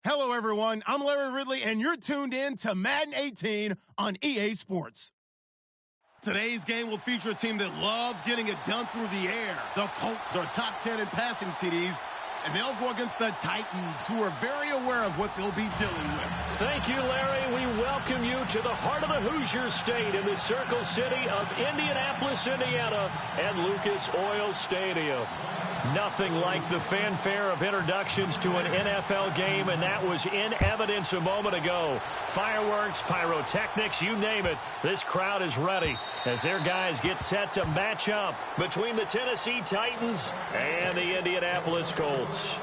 Hello, everyone. I'm Larry Ridley, and you're tuned in to Madden 18 on EA Sports. Today's game will feature a team that loves getting it done through the air. The Colts are top 10 in passing TDs, and they'll go against the Titans, who are very aware of what they'll be dealing with. Thank you, Larry. We welcome you to the heart of the Hoosier State in the Circle City of Indianapolis, Indiana, and Lucas Oil Stadium. Nothing like the fanfare of introductions to an NFL game, and that was in evidence a moment ago. Fireworks, pyrotechnics, you name it. This crowd is ready as their guys get set to match up between the Tennessee Titans and the Indianapolis Colts.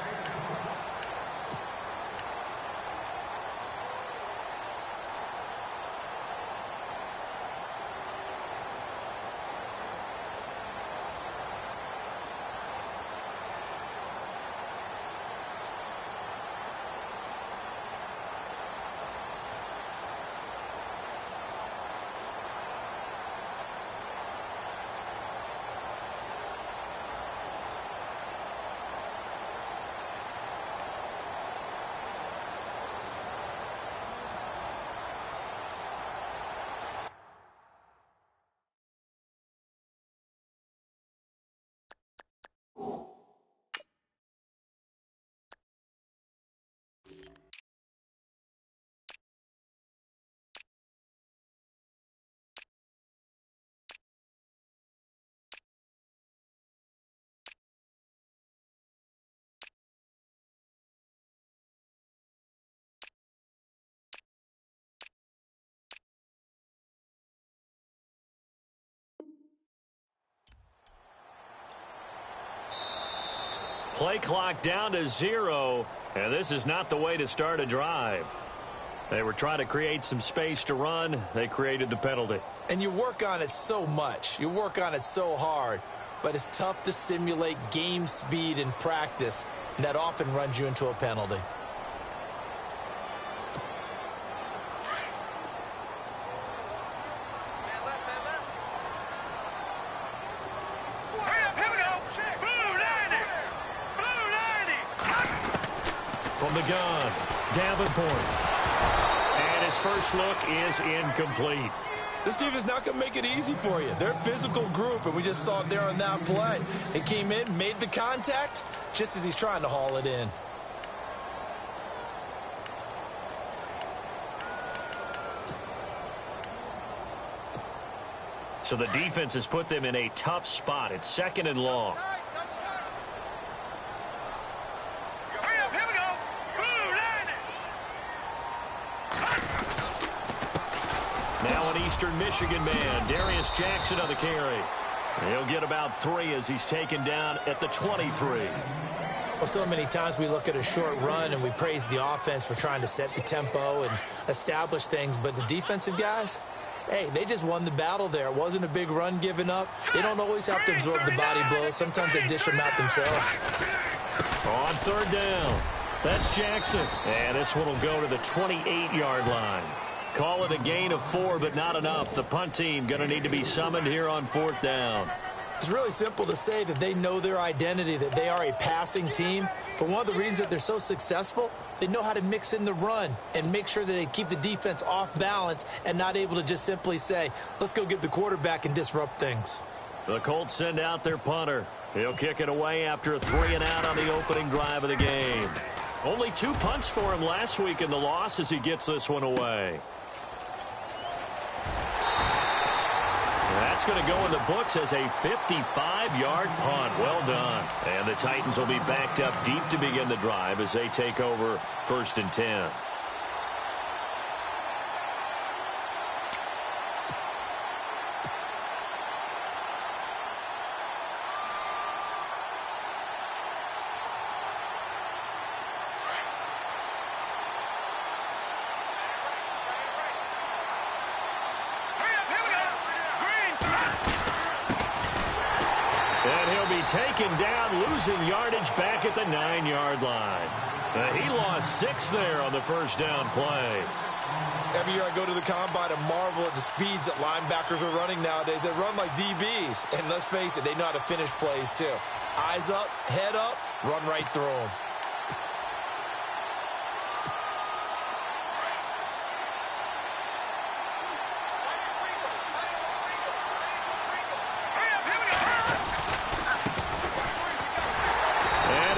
Play clock down to 0, and this is not the way to start a drive. They were trying to create some space to run. They created the penalty. And you work on it so much. You work on it so hard. But it's tough to simulate game speed in practice. And that often runs you into a penalty. From the gun, Davenport. And his first look is incomplete. This team is not going to make it easy for you. They're a physical group, and we just saw it there on that play. They came in, made the contact, just as he's trying to haul it in. So the defense has put them in a tough spot. It's 2nd and long. Now an Eastern Michigan man, Darius Jackson on the carry. He'll get about 3 as he's taken down at the 23. Well, so many times we look at a short run and we praise the offense for trying to set the tempo and establish things, but the defensive guys, hey, they just won the battle there. It wasn't a big run given up. They don't always have to absorb the body blows. Sometimes they dish them out themselves. On 3rd down, that's Jackson. And this one will go to the 28-yard line. Call it a gain of 4, but not enough. The punt team going to need to be summoned here on 4th down. It's really simple to say that they know their identity, that they are a passing team. But one of the reasons that they're so successful, they know how to mix in the run and make sure that they keep the defense off balance and not able to just simply say, let's go get the quarterback and disrupt things. The Colts send out their punter. He'll kick it away after a 3-and-out on the opening drive of the game. Only 2 punts for him last week in the loss as he gets this one away. That's going to go in the books as a 55-yard punt. Well done. And the Titans will be backed up deep to begin the drive as they take over 1st and 10. Taken down, losing yardage back at the 9-yard line. He lost 6 there on the 1st down play. Every year I go to the combine and marvel at the speeds that linebackers are running nowadays. They run like DBs. And let's face it, they know how to finish plays too. Eyes up, head up, run right through them.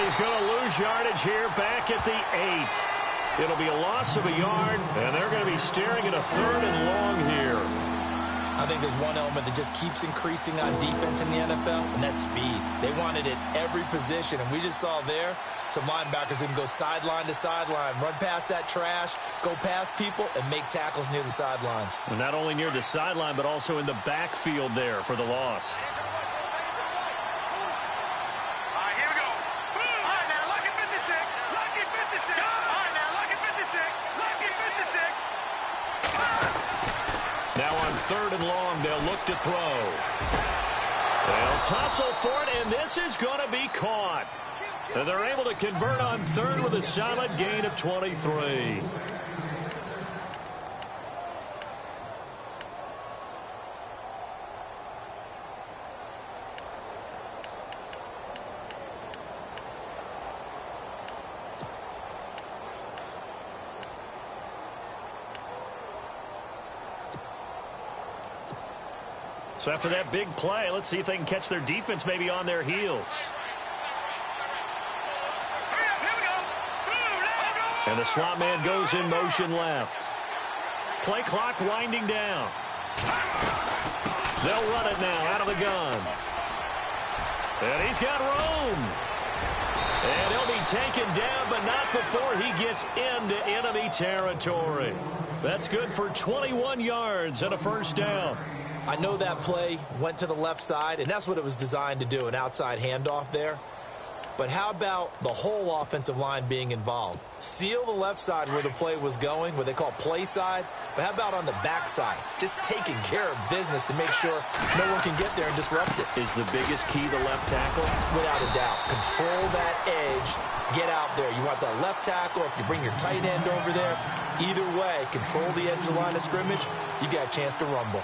he's going to lose yardage here back at the 8. It'll be a loss of a yard, and they're going to be staring at a 3rd and long here. I think there's one element that just keeps increasing on defense in the NFL, and that's speed. They want it at every position, and we just saw there some linebackers that can go sideline to sideline, run past that trash, go past people, and make tackles near the sidelines. And not only near the sideline, but also in the backfield there for the loss. Now on 3rd and long, they'll look to throw. They'll tussle for it, and this is going to be caught. And they're able to convert on 3rd with a solid gain of 23. So after that big play, let's see if they can catch their defense maybe on their heels. And the slot man goes in motion left. Play clock winding down. They'll run it now out of the gun. And he's got room. And he'll be taken down, but not before he gets into enemy territory. That's good for 21 yards and a 1st down. I know that play went to the left side, and that's what it was designed to do, an outside handoff there. But how about the whole offensive line being involved? Seal the left side where the play was going, what they call play side. But how about on the back side? Just taking care of business to make sure no one can get there and disrupt it. Is the biggest key the left tackle? Without a doubt. Control that edge. Get out there. You want that left tackle. If you bring your tight end over there, either way, control the edge of the line of scrimmage, you got a chance to rumble.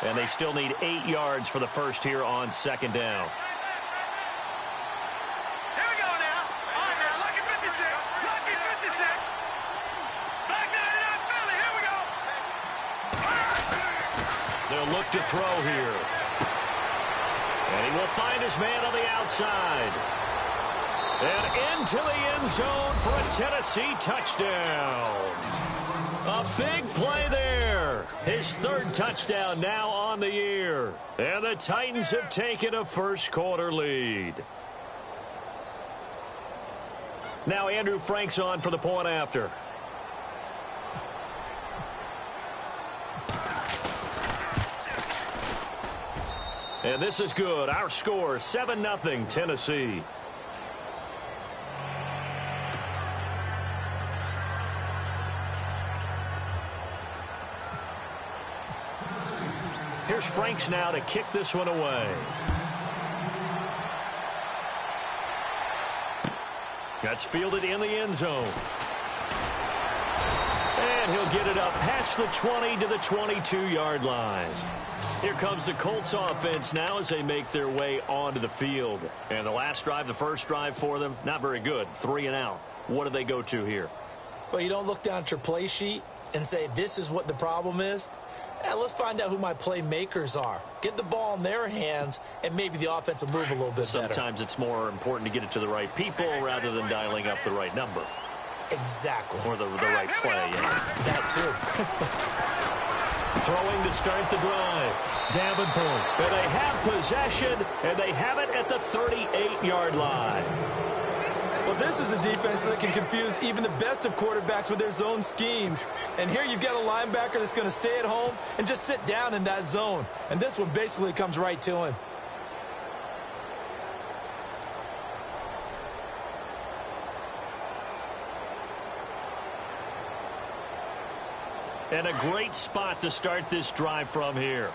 And they still need 8 yards for the 1st here on 2nd down. Here we go now. All right, now, lucky 56. Lucky 56. Back to the Philly. Here we go. They'll look to throw here. And he will find his man on the outside. And into the end zone for a Tennessee touchdown. A big play there. His 3rd touchdown now on the year. And the Titans have taken a 1st quarter lead. Now Andrew Frank's on for the point after. And this is good. Our score, 7-0 Tennessee. Here's Franks now to kick this one away. That's fielded in the end zone. And he'll get it up past the 20 to the 22-yard line. Here comes the Colts offense now as they make their way onto the field. And the last drive, the 1st drive for them, not very good. 3 and out. What do they go to here? Well, you don't look down at your play sheet and say, this is what the problem is. Let's find out who my playmakers are. Get the ball in their hands, and maybe the offense will move a little bit better. Sometimes it's more important to get it to the right people rather than dialing up the right number. Exactly. Or the right play. Yeah. That too. Throwing to start the drive. Davenport. And they have possession, and they have it at the 38-yard line. Well, this is a defense that can confuse even the best of quarterbacks with their zone schemes. And here you've got a linebacker that's going to stay at home and just sit down in that zone. And this one basically comes right to him. And a great spot to start this drive from here.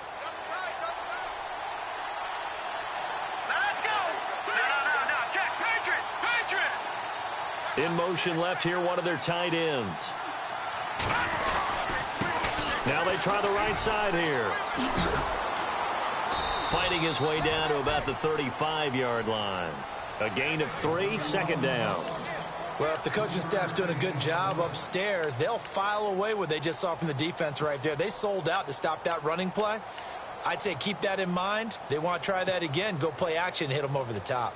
In motion left here, one of their tight ends. Now they try the right side here. Fighting his way down to about the 35-yard line. A gain of 3, 2nd down. Well, if the coaching staff's doing a good job upstairs, they'll file away what they just saw from the defense right there. They sold out to stop that running play. I'd say keep that in mind. They want to try that again. Go play action and hit them over the top.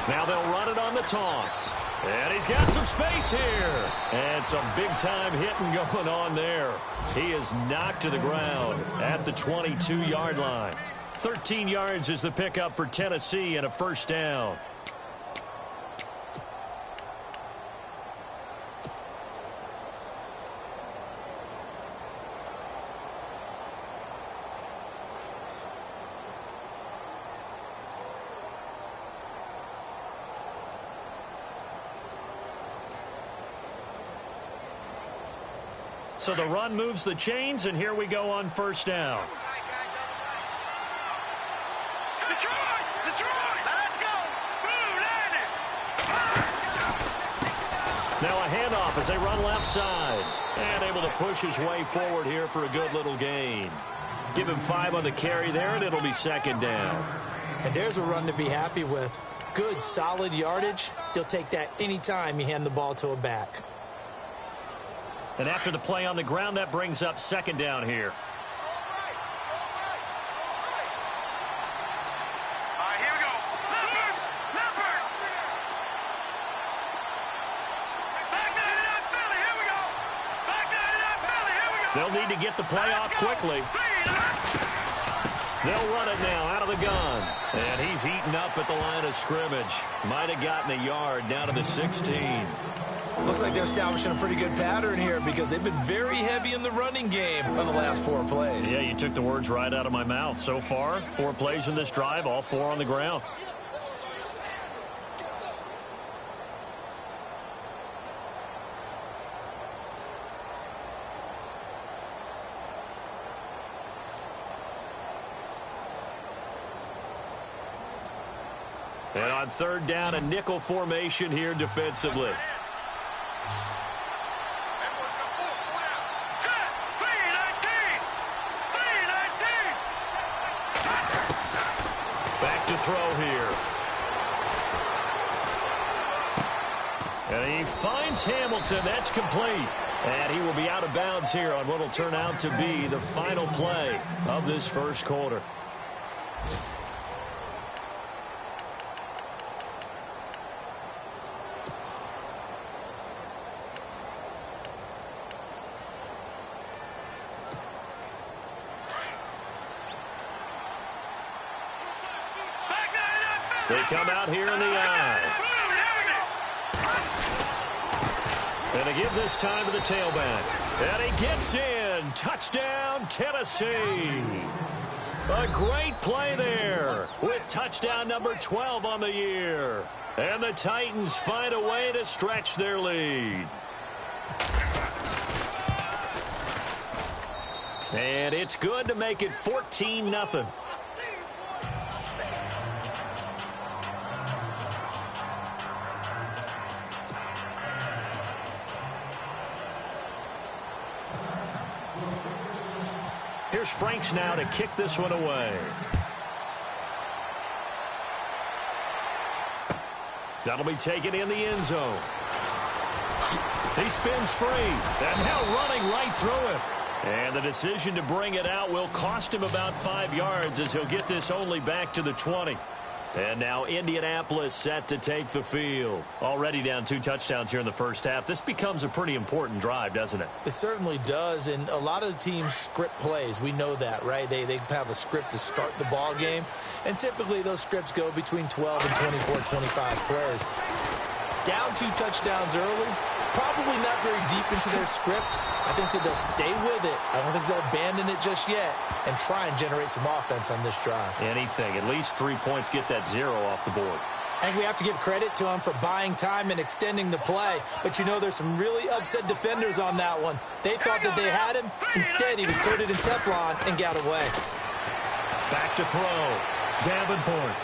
Now they'll run it on the toss. And he's got some space here. And some big-time hitting going on there. He is knocked to the ground at the 22-yard line. 13 yards is the pickup for Tennessee and a first down. So the run moves the chains, and here we go on first down. Detroit! Let's go! Boom, landed! Now a handoff as they run left side. And able to push his way forward here for a good little gain. Give him 5 on the carry there, and it'll be second down. And there's a run to be happy with. Good, solid yardage. He'll take that anytime you hand the ball to a back. And after the play on the ground, that brings up second down here. Here we go. Leopard! Back 99 Philly, here we go. Back 99 Philly, here we go. They'll need to get the play off quickly. They'll run it now out of the gun. And he's heating up at the line of scrimmage. Might have gotten a yard down to the 16. Looks like they're establishing a pretty good pattern here because they've been very heavy in the running game on the last 4 plays. Yeah, you took the words right out of my mouth. So far, 4 plays in this drive, all 4 on the ground. And on third down, a nickel formation here defensively. Back to throw here. And he finds Hamilton. That's complete. And he will be out of bounds here on what will turn out to be the final play of this first quarter. They come out here in the eye. And they give this time to the tailback. And he gets in. Touchdown, Tennessee. A great play there with touchdown number 12 on the year. And the Titans find a way to stretch their lead. And it's good to make it 14-0. Here's Franks now to kick this one away. That'll be taken in the end zone. He spins free. And now running right through it. And the decision to bring it out will cost him about 5 yards as he'll get this only back to the 20. And now Indianapolis set to take the field. Already down 2 touchdowns here in the first half. This becomes a pretty important drive, doesn't it? It certainly does, and a lot of the teams script plays. We know that, right? They have a script to start the ball game, and typically those scripts go between 12 and 24, 25 plays. Down 2 touchdowns early, probably not very deep into their script. I think that they'll stay with it. I don't think they'll abandon it just yet and try and generate some offense on this drive. Anything. At least 3 points, get that 0 off the board. I think we have to give credit to him for buying time and extending the play. But, you know, there's some really upset defenders on that one. They thought that they had him. Instead, he was coated in Teflon and got away. Back to throw. Davenport.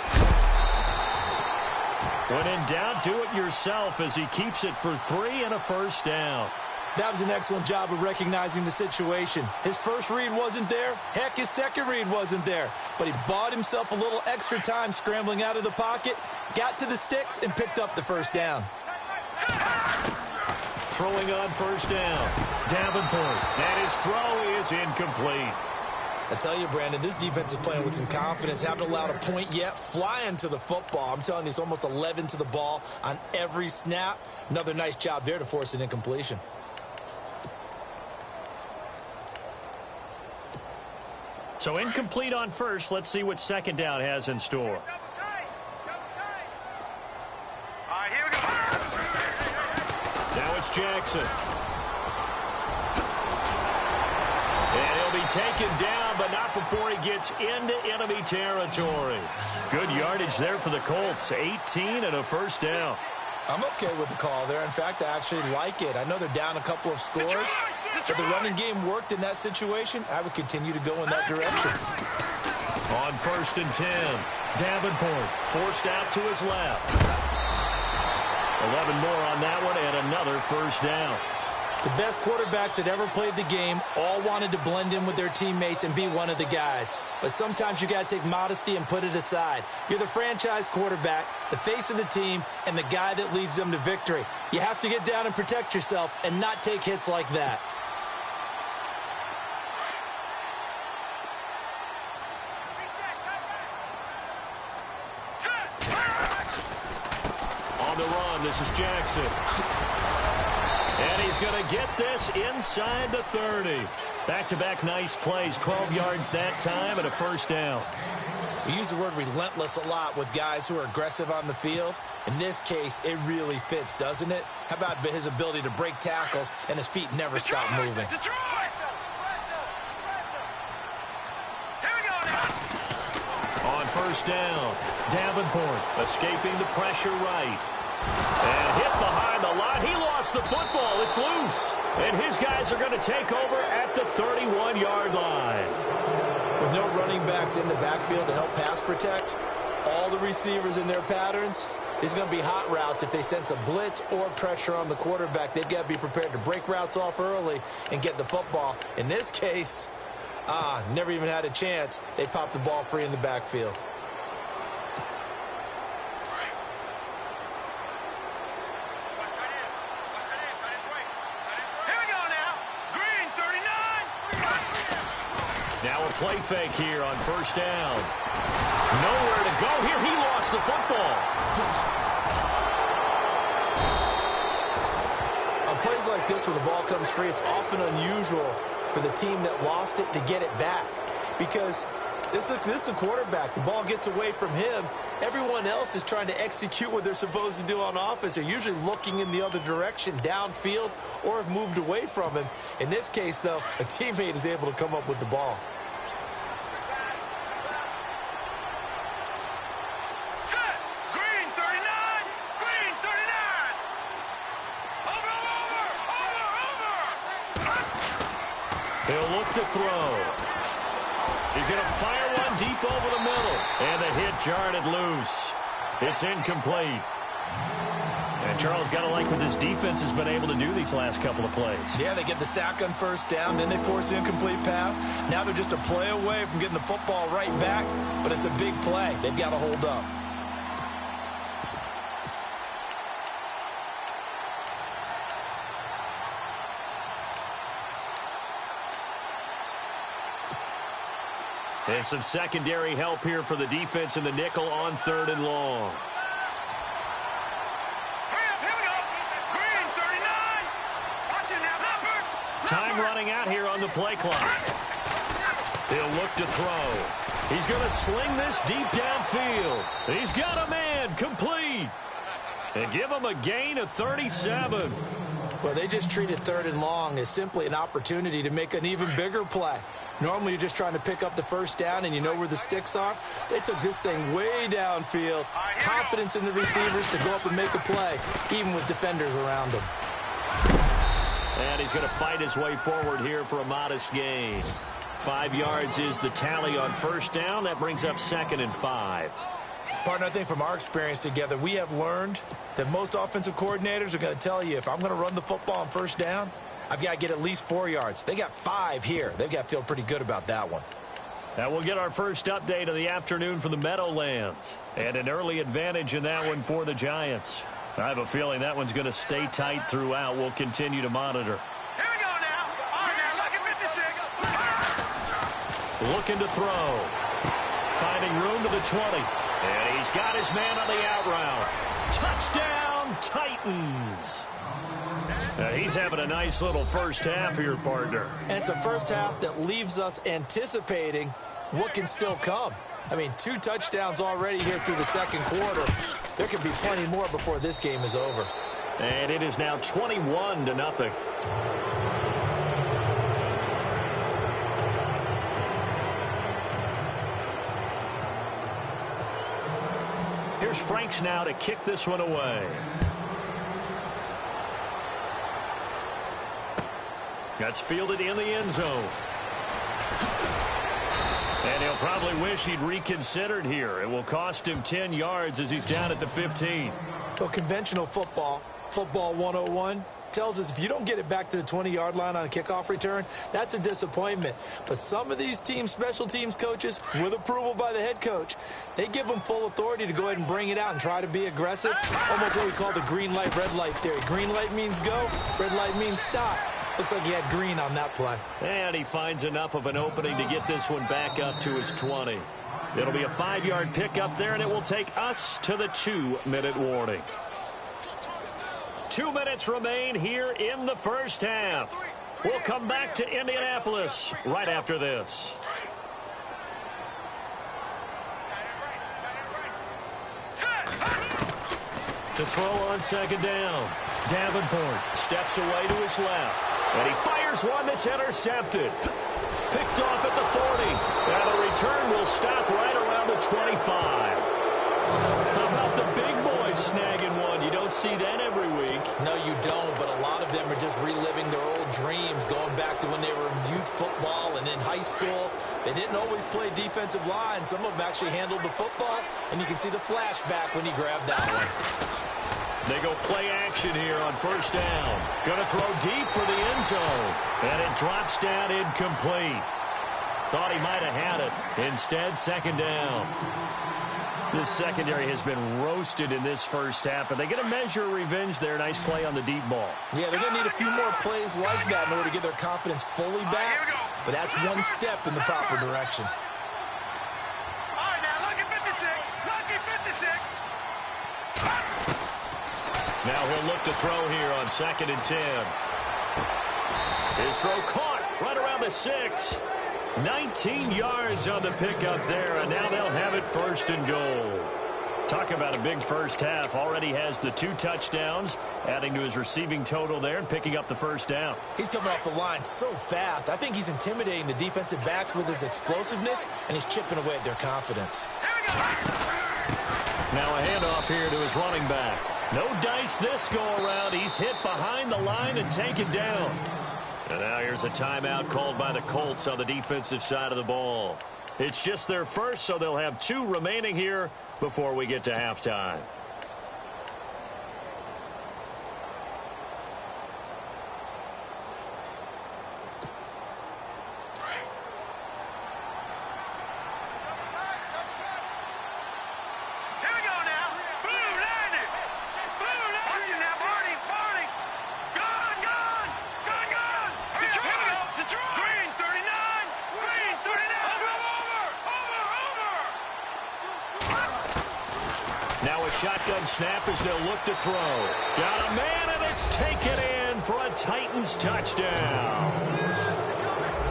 When in doubt, do it yourself as he keeps it for 3 and a first down. That was an excellent job of recognizing the situation. His first read wasn't there. Heck, his second read wasn't there. But he bought himself a little extra time scrambling out of the pocket, got to the sticks, and picked up the first down. Throwing on first down. Davenport. And his throw is incomplete. I tell you, Brandon, this defense is playing with some confidence. Haven't allowed a point yet. Flying to the football. I'm telling you, it's almost 11 to the ball on every snap. Another nice job there to force an incompletion. So incomplete on first. Let's see what second down has in store. All right, here we go. Now it's Jackson. And he'll be taken down, but not before he gets into enemy territory. Good yardage there for the Colts. 18 and a first down. I'm okay with the call there. In fact, I actually like it. I know they're down a couple of scores, but the running game worked in that situation. I would continue to go in that direction. On 1st and 10, Davenport forced out to his left. 11 more on that one and another first down. The best quarterbacks that ever played the game all wanted to blend in with their teammates and be one of the guys. But sometimes you got to take modesty and put it aside. You're the franchise quarterback, the face of the team, and the guy that leads them to victory. You have to get down and protect yourself and not take hits like that. On the run, this is Jackson. And he's going to get this inside the 30. Back-to-back nice plays, 12 yards that time and a first down. We use the word relentless a lot with guys who are aggressive on the field. In this case, it really fits, doesn't it? How about his ability to break tackles and his feet never stop moving? On first down, Davenport escaping the pressure right. And hit behind the line. He lost the football. It's loose. And his guys are going to take over at the 31-yard line. With no running backs in the backfield to help pass protect, all the receivers in their patterns, it's going to be hot routes if they sense a blitz or pressure on the quarterback. They've got to be prepared to break routes off early and get the football. In this case, never even had a chance. They popped the ball free in the backfield. Now a play fake here on first down. Nowhere to go here. He lost the football. On plays like this where the ball comes free, it's often unusual for the team that lost it to get it back. Because this is a quarterback. The ball gets away from him. Everyone else is trying to execute what they're supposed to do on offense. They're usually looking in the other direction, downfield, or have moved away from him. In this case, though, a teammate is able to come up with the ball. He'll look to throw. He's going to fire one deep over the middle. And the hit jarred it loose. It's incomplete. And Charles, got to like what this defense has been able to do these last couple of plays. Yeah, they get the sack on first down, then they force the incomplete pass. Now they're just a play away from getting the football right back, but it's a big play. They've got to hold up. And some secondary help here for the defense in the nickel on 3rd and long. Time running out here on the play clock. He'll look to throw. He's going to sling this deep downfield. He's got a man complete. And give him a gain of 37. Well, they just treated 3rd and long as simply an opportunity to make an even bigger play. Normally, you're just trying to pick up the first down and you know where the sticks are. They took this thing way downfield. Confidence in the receivers to go up and make a play, even with defenders around them. And he's going to fight his way forward here for a modest gain. 5 yards is the tally on 1st down. That brings up 2nd and 5. Partner, I think from our experience together, we have learned that most offensive coordinators are going to tell you, if I'm going to run the football on 1st down, I've got to get at least 4 yards. They got 5 here. They've got to feel pretty good about that one. Now we'll get our first update of the afternoon from the Meadowlands. And an early advantage in that one for the Giants. I have a feeling that one's going to stay tight throughout. We'll continue to monitor. Here we go now. All right, now, look at 56. Looking to throw. Finding room to the 20. And he's got his man on the out route. Touchdown, Titans. Now he's having a nice little first half here, partner. And it's a first half that leaves us anticipating what can still come. I mean, 2 touchdowns already here through the 2nd quarter. There could be plenty more before this game is over. And it is now 21-0. Here's Franks now to kick this one away. That's fielded in the end zone. And he'll probably wish he'd reconsidered here. It will cost him 10 yards as he's down at the 15. Well, conventional football 101, tells us if you don't get it back to the 20-yard line on a kickoff return, that's a disappointment. But some of these teams, special teams coaches, with approval by the head coach, they give them full authority to go ahead and bring it out and try to be aggressive. Almost what we call the green light, red light theory. Green light means go, red light means stop. Looks like he had green on that play. And he finds enough of an opening to get this one back up to his 20. It'll be a 5-yard pickup there, and it will take us to the 2-minute warning. 2 minutes remain here in the first half. We'll come back to Indianapolis right after this. To throw on 2nd down. Davenport steps away to his left. And he fires one that's intercepted. Picked off at the 40. And the return will stop right around the 25. How about the big boys snagging one? You don't see that every week. No, you don't, but a lot of them are just reliving their old dreams, going back to when they were in youth football and in high school. They didn't always play defensive line. Some of them actually handled the football, and you can see the flashback when he grabbed that one. They go play action here on 1st down. Going to throw deep for the end zone. And it drops down incomplete. Thought he might have had it. Instead, 2nd down. This secondary has been roasted in this first half. Are they going to measure revenge there? Nice play on the deep ball. Yeah, they're going to need a few more plays like that in order to get their confidence fully back. But that's one step in the proper direction. All right, now look at 56. Look at 56. Now he'll look to throw here on 2nd and 10. His throw caught right around the 6. 19 yards on the pickup there, and now they'll have it 1st and goal. Talk about a big first half. Already has the 2 touchdowns, adding to his receiving total there and picking up the 1st down. He's coming off the line so fast. I think he's intimidating the defensive backs with his explosiveness, and he's chipping away at their confidence. Now a handoff here to his running back. No dice this go-around. He's hit behind the line and taken down. And now here's a timeout called by the Colts on the defensive side of the ball. It's just their first, so they'll have 2 remaining here before we get to halftime. shotgun snap as they'll look to throw. Got a man, and it's taken in for a Titans touchdown.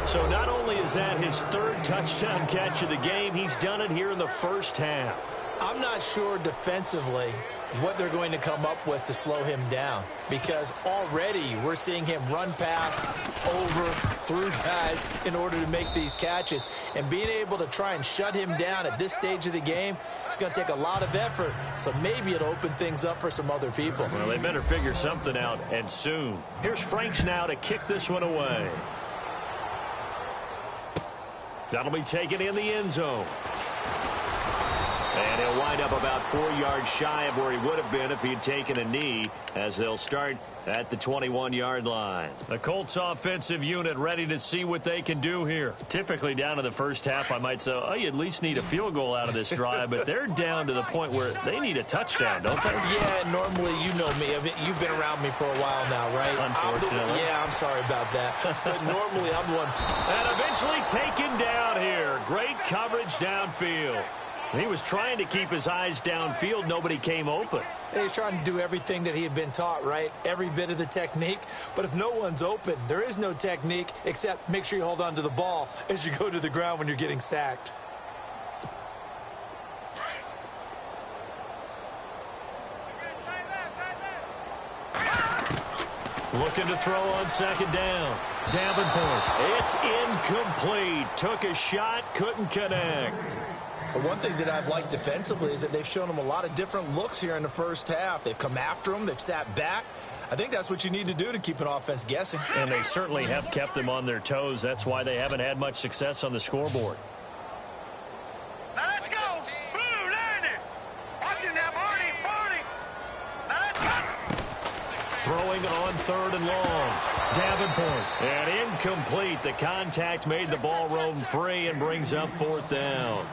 So not only is that his third touchdown catch of the game, he's done it here in the first half. I'm not sure defensively what they're going to come up with to slow him down, because already we're seeing him run past, over, through guys in order to make these catches. And being able to try and shut him down at this stage of the game, it's going to take a lot of effort. So maybe it'll open things up for some other people. Well, they better figure something out, and soon. Here's Franks now to kick this one away. That'll be taken in the end zone. And he'll wind up about 4 yards shy of where he would have been if he had taken a knee, as they'll start at the 21-yard line. The Colts offensive unit ready to see what they can do here. Typically down to the first half, I might say, oh, you at least need a field goal out of this drive, but they're down to the point where they need a touchdown, don't they? Yeah, normally, you know me. I mean, you've been around me for a while now, right? Unfortunately. Yeah, I'm sorry about that. But normally, I'm the one. And eventually taken down here. Great coverage downfield. He was trying to keep his eyes downfield. Nobody came open. He's trying to do everything that he had been taught, right? Every bit of the technique. But if no one's open, there is no technique except make sure you hold on to the ball as you go to the ground when you're getting sacked. Looking to throw on second down. Davenport. It's incomplete. Took a shot, couldn't connect. But one thing that I've liked defensively is that they've shown him a lot of different looks here in the first half. They've come after him. They've sat back. I think that's what you need to do to keep an offense guessing. And they certainly have kept them on their toes. That's why they haven't had much success on the scoreboard. Now let's go. Blue, landing. Watch it now, Barney. Now let's go. Throwing on third and long. Davenport. And incomplete. The contact made the ball roam free and brings up fourth down.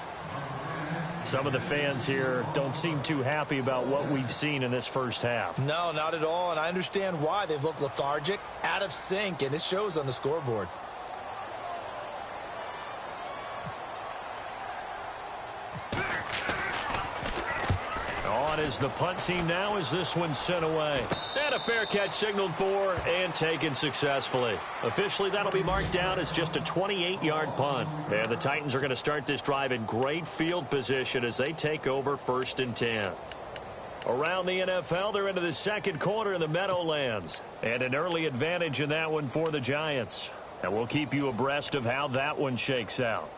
Some of the fans here don't seem too happy about what we've seen in this first half. No, not at all, and I understand why. They've looked lethargic, out of sync, and it shows on the scoreboard. On is the punt team now as this one's sent away. And a fair catch signaled for and taken successfully. Officially, that'll be marked down as just a 28-yard punt. And the Titans are going to start this drive in great field position as they take over 1st and 10. Around the NFL, they're into the second quarter in the Meadowlands. And an early advantage in that one for the Giants. And we'll keep you abreast of how that one shakes out.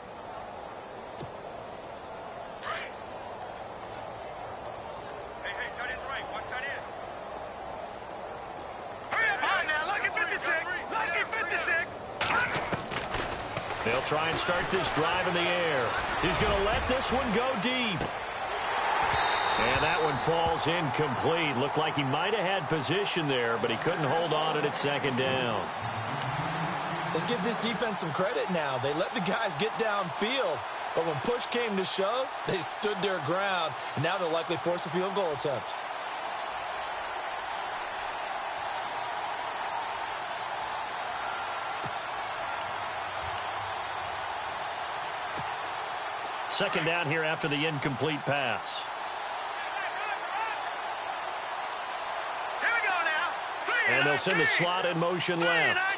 They'll try and start this drive in the air. He's going to let this one go deep. And that one falls incomplete. Looked like he might have had position there, but he couldn't hold on at second down. Let's give this defense some credit now. They let the guys get downfield, but when push came to shove, they stood their ground, and now they'll likely force a field goal attempt. Second down here after the incomplete pass. Here we go now. And they'll send the slot in motion left.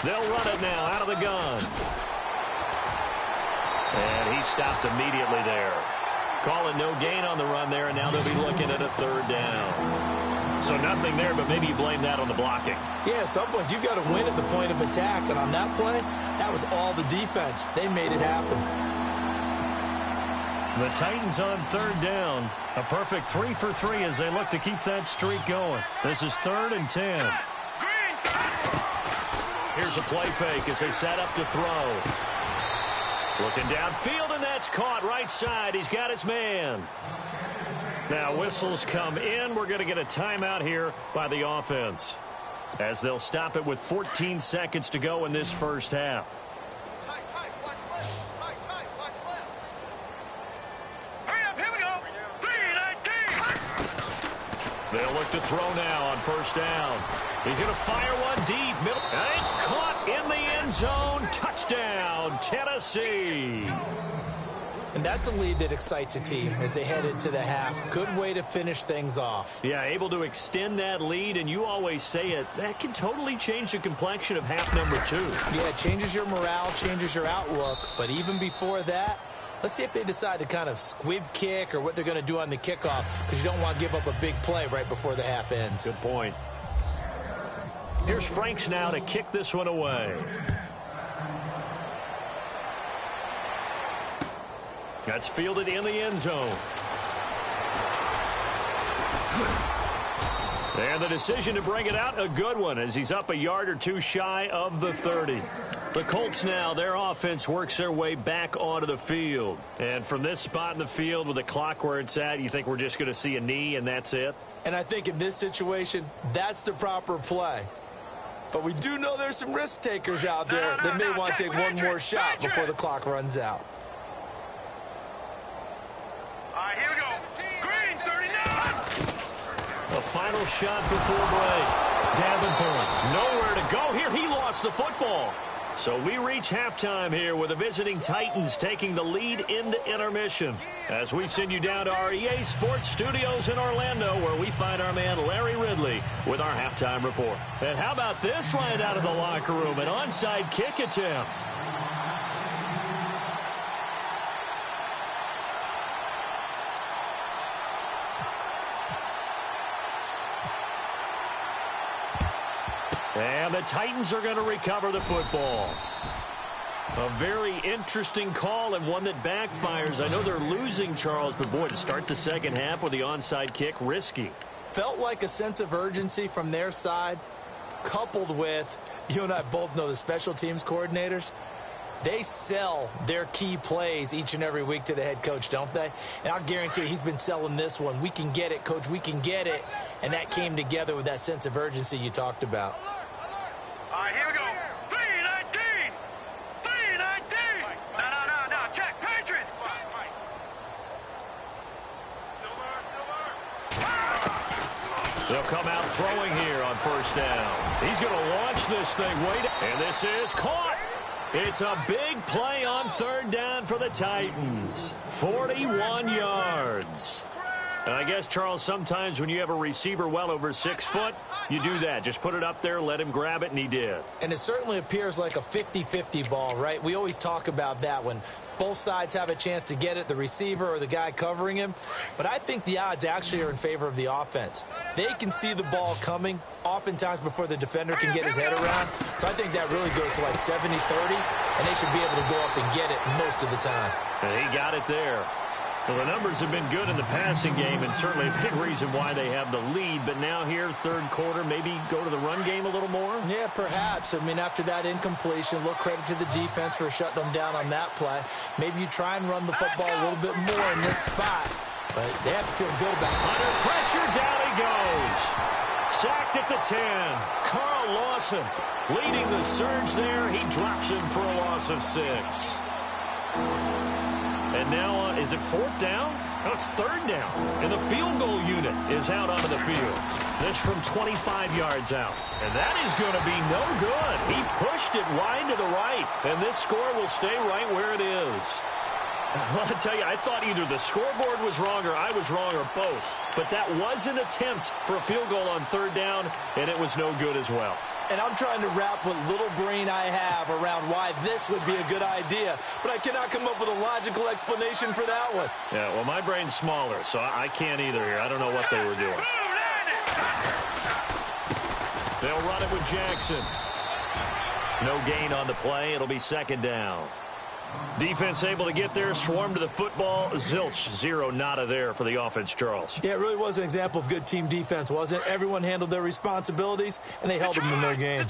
They'll run it now out of the gun. And he stopped immediately there. Calling no gain on the run there, and now they'll be looking at a third down. So nothing there, but maybe you blame that on the blocking. Yeah, at some point you've got to win at the point of attack. And on that play, that was all the defense. They made it happen. The Titans on third down. A perfect 3 for 3 as they look to keep that streak going. This is 3rd and 10. Here's a play fake as they set up to throw. Looking downfield, and that's caught right side. He's got his man. Now whistles come in. We're going to get a timeout here by the offense as they'll stop it with 14 seconds to go in this first half. Tight, watch left. Tight, watch left. Hurry up, here we go. 3-19. They'll look to throw now on first down. He's going to fire one deep. Middle. And it's caught in the end zone. Touchdown, Tennessee. And that's a lead that excites a team as they head into the half. Good way to finish things off. Yeah, able to extend that lead, and you always say it, that can totally change the complexion of half number 2. Yeah, it changes your morale, changes your outlook. But even before that, let's see if they decide to kind of squib kick or what they're going to do on the kickoff, because you don't want to give up a big play right before the half ends. Good point. Here's Franks now to kick this one away. That's fielded in the end zone. And the decision to bring it out, a good one, as he's up a yard or two shy of the 30. The Colts now, their offense works their way back onto the field. And from this spot in the field with the clock where it's at, you think we're just going to see a knee and that's it? And I think in this situation, that's the proper play. But we do know there's some risk takers out there that may want to take one more shot before the clock runs out. Here we go. Green, 39. A final shot before break. Davenport, nowhere to go here. He lost the football. So we reach halftime here with the visiting Titans taking the lead into intermission. As we send you down to our EA Sports Studios in Orlando, where we find our man Larry Ridley with our halftime report. And how about this right out of the locker room? An onside kick attempt. And the Titans are going to recover the football. A very interesting call and one that backfires. I know they're losing, Charles, but boy, to start the second half with the onside kick, risky. Felt like a sense of urgency from their side, coupled with, you and I both know the special teams coordinators, they sell their key plays each and every week to the head coach, don't they? And I'll guarantee you he's been selling this one. We can get it, coach, we can get it. And that came together with that sense of urgency you talked about. Here we go. 319. 319. No. Check. Patriot. They'll come out throwing here on first down. He's going to launch this thing. And this is caught. It's a big play on third down for the Titans. 41 yards. And I guess, Charles, sometimes when you have a receiver well over 6 foot, you do that. Just put it up there, let him grab it, and he did. And it certainly appears like a 50-50 ball, right? We always talk about that when both sides have a chance to get it, the receiver or the guy covering him. But I think the odds actually are in favor of the offense. They can see the ball coming oftentimes before the defender can get his head around. So I think that really goes to like 70-30, and they should be able to go up and get it most of the time. And he got it there. Well, the numbers have been good in the passing game, and certainly a big reason why they have the lead. But now here, third quarter, maybe go to the run game a little more? Yeah, perhaps. I mean, after that incompletion, a little credit to the defense for shutting them down on that play. Maybe you try and run the football a little bit more in this spot. But they have to feel good about it. Under pressure, down he goes. Sacked at the 10. Carl Lawson leading the surge there. He drops him for a loss of 6. And now, is it fourth down? No, it's third down. And the field goal unit is out onto the field. This from 25 yards out. And that is going to be no good. He pushed it wide to the right. And this score will stay right where it is. Well, I tell you, I thought either the scoreboard was wrong or I was wrong or both. But that was an attempt for a field goal on third down, and it was no good as well. And I'm trying to wrap what little brain I have around why this would be a good idea. But I cannot come up with a logical explanation for that one. Yeah, well, my brain's smaller, so I can't either here. I don't know what they were doing. They'll run it with Jackson. No gain on the play. It'll be second down. Defense able to get there, swarm to the football. Zilch, zero, nada there for the offense, Charles. Yeah, it really was an example of good team defense, wasn't it? Everyone handled their responsibilities, and they held them in their game.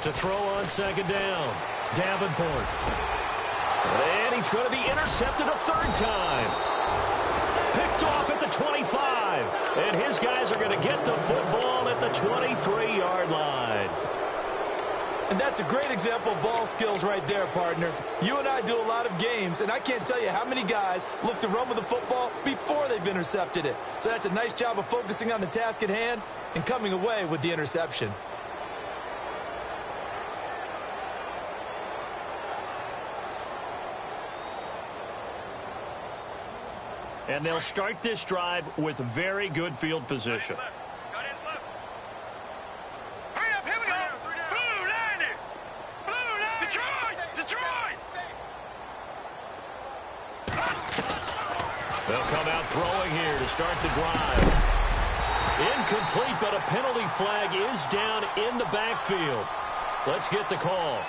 To throw on second down, Davenport. And he's going to be intercepted a third time. Picked off at the 25. And his guys are going to get the football at the 23-yard line. And that's a great example of ball skills right there, partner. You and I do a lot of games, and I can't tell you how many guys look to run with the football before they've intercepted it. So that's a nice job of focusing on the task at hand and coming away with the interception. And they'll start this drive with very good field position. Hurry up, here we go. Blue line it. Blue line. Detroit. Detroit. They'll come out throwing here to start the drive. Incomplete, but a penalty flag is down in the backfield. Let's get the call.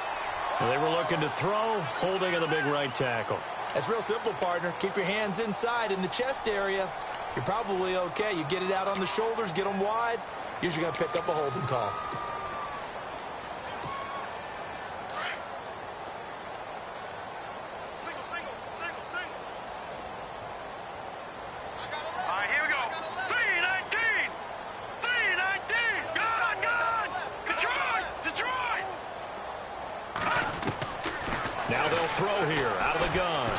They were looking to throw, holding in the big right tackle. That's real simple, partner. Keep your hands inside in the chest area. You're probably okay. You get it out on the shoulders, get them wide. Usually going to pick up a holding call. All right, here we go. 319. 319. Gone, gone. Detroit. Detroit. Now they'll throw here out of the gun.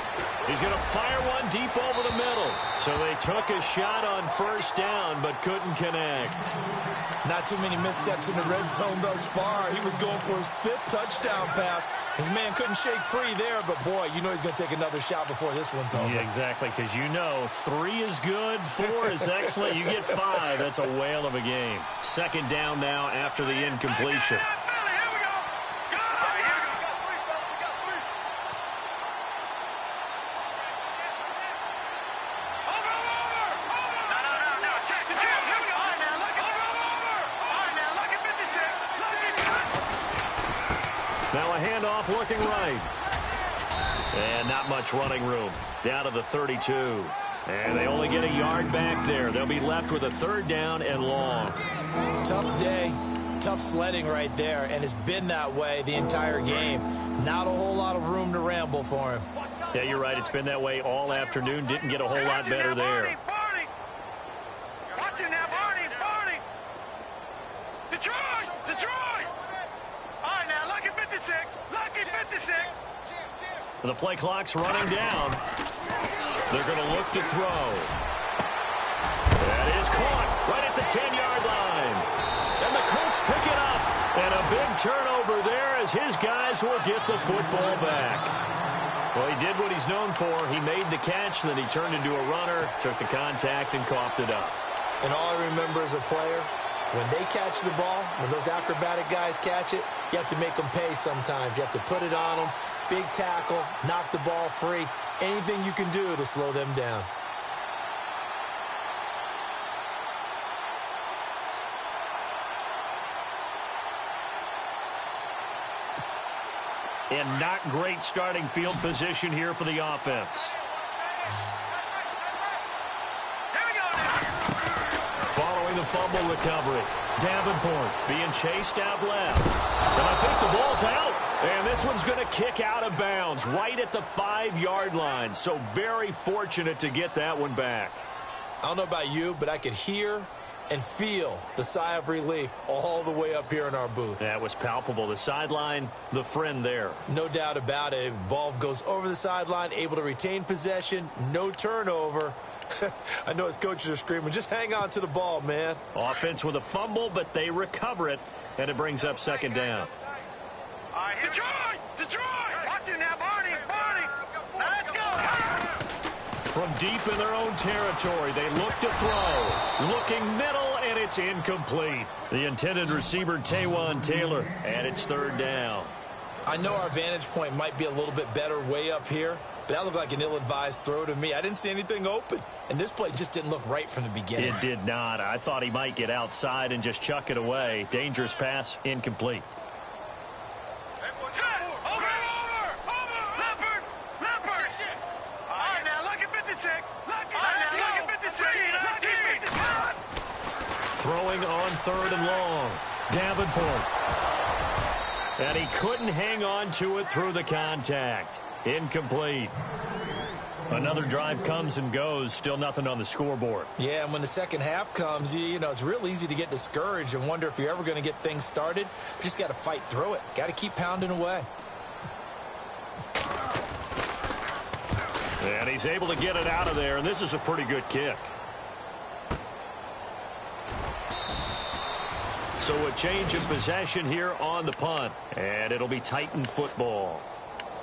He's going to fire one deep over the middle. So they took a shot on first down, but couldn't connect. Not too many missteps in the red zone thus far. He was going for his 5th touchdown pass. His man couldn't shake free there, but boy, you know he's going to take another shot before this one's over. Yeah, exactly, because you know 3 is good, 4 is excellent. You get 5, that's a whale of a game. Second down now after the incompletion. Now a handoff looking right. And not much running room. Down to the 32. And they only get a yard back there. They'll be left with a 3rd down and long. Tough day, tough sledding right there, and it's been that way the entire game. Not a whole lot of room to ramble for him. Yeah, you're right. It's been that way all afternoon. Didn't get a whole lot better there. Watch him now, Barney. Barney. Detroit. Detroit. All right, now, lucky 56. Lucky 56. The play clock's running down. They're going to look to throw. That is caught right at the 10-yard line. And the Colts pick it up. And a big turnover there as his guys will get the football back. Well, he did what he's known for. He made the catch, then he turned into a runner, took the contact, and coughed it up. And all I remember as a player, when they catch the ball, when those acrobatic guys catch it, you have to make them pay sometimes. You have to put it on them, big tackle, knock the ball free, anything you can do to slow them down. And not great starting field position here for the offense. Following the fumble recovery, Davenport being chased out left. And I think the ball's out. And this one's going to kick out of bounds right at the 5-yard line. So very fortunate to get that one back. I don't know about you, but I could hear and feel the sigh of relief all the way up here in our booth. That was palpable. The sideline, the friend there. No doubt about it. If the ball goes over the sideline, able to retain possession, no turnover. I know his coaches are screaming, just hang on to the ball, man. Offense with a fumble, but they recover it, and it brings up 2nd down. Detroit! Detroit! Watch it now, Barney! Barney! Now let's go! From deep in their own territory, they look to throw. Looking middle, and it's incomplete. The intended receiver, Taywan Taylor, and it's 3rd down. I know our vantage point might be a little bit better way up here, but that looked like an ill-advised throw to me. I didn't see anything open, and this play just didn't look right from the beginning. It did not. I thought he might get outside and just chuck it away. Dangerous pass, incomplete. Throwing on 3rd and long. Davenport. And he couldn't hang on to it through the contact. Incomplete. Another drive comes and goes. Still nothing on the scoreboard. Yeah, and when the second half comes, you know, it's real easy to get discouraged and wonder if you're ever going to get things started. You just got to fight through it. Got to keep pounding away. And he's able to get it out of there, and this is a pretty good kick. So a change of possession here on the punt, and it'll be Titan football.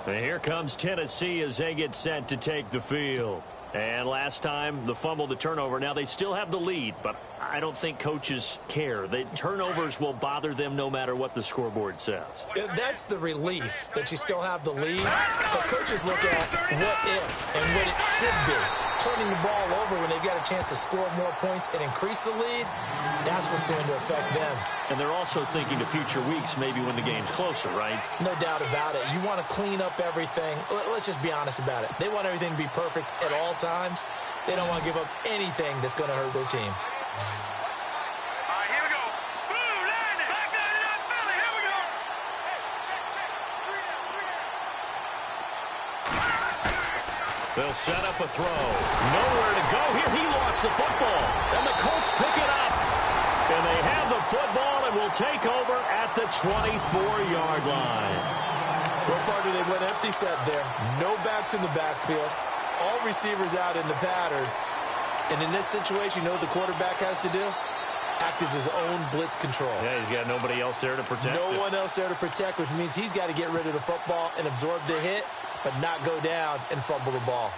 And here comes Tennessee as they get set to take the field. And last time, the fumble, the turnover. Now they still have the lead, but I don't think coaches care. The turnovers will bother them no matter what the scoreboard says. That's the relief that you still have the lead. But coaches look at what if and what it should be. Turning the ball over when they've got a chance to score more points and increase the lead, that's what's going to affect them. And they're also thinking to future weeks, maybe when the game's closer, right? No doubt about it. You want to clean up everything. Let's just be honest about it. They want everything to be perfect at all times. They don't want to give up anything that's going to hurt their team. All right, here we go. Blue line it. Back line it up, Philly. Here we go. They'll set up a throw. Nowhere to go here. He lost the football. And the Colts pick it up. And they have the football and will take over at the 24-yard line. What part do they went empty set there? No backs in the backfield. All receivers out in the pattern. And in this situation, you know what the quarterback has to do? Act as his own blitz control. Yeah, he's got nobody else there to protect. No one else there to protect, which means he's got to get rid of the football and absorb the hit, but not go down and fumble the ball.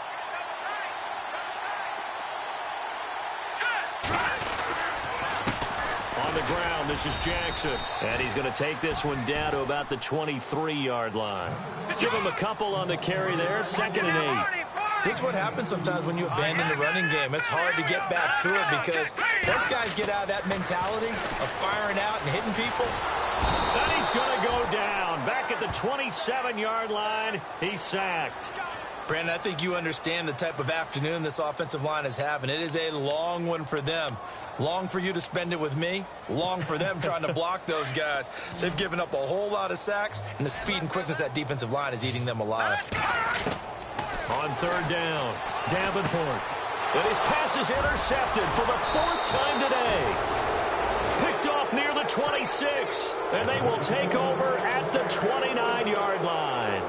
On the ground, this is Jackson. And he's going to take this one down to about the 23-yard line. Give him a couple on the carry there, 2nd and 8. This is what happens sometimes when you abandon the running game. It's hard to get back to it because once guys get out of that mentality of firing out and hitting people. And he's going to go down. Back at the 27-yard line, he's sacked. Brandon, I think you understand the type of afternoon this offensive line is having. It is a long one for them. Long for you to spend it with me. Long for them trying to block those guys. They've given up a whole lot of sacks, and the speed and quickness of that defensive line is eating them alive. On 3rd down, Davenport. And his pass is intercepted for the 4th time today. Picked off near the 26, and they will take over at the 29-yard line.